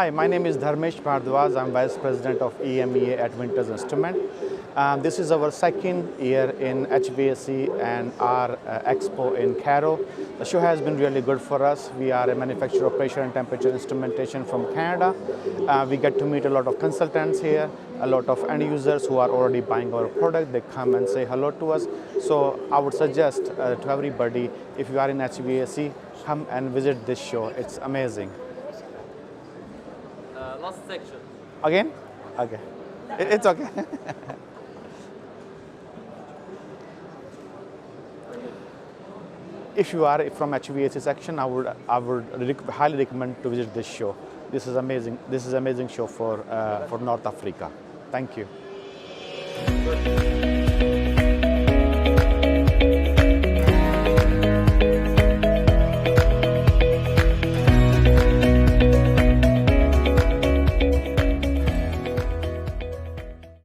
Hi, my name is Dharmesh Bhardwaj. I'm Vice President of EMEA at Winters Instrument. This is our second year in HVAC and our expo in CAIRO. The show has been really good for us. We are a manufacturer of pressure and temperature instrumentation from Canada. We get to meet a lot of consultants here, a lot of end users who are already buying our product. They come and say hello to us. So I would suggest to everybody, if you are in HVAC, come and visit this show. It's amazing. Last section. Again? Okay. It's okay. If you are from HVAC section, I would highly recommend to visit this show. This is amazing. This is amazing show for North Africa. Thank you.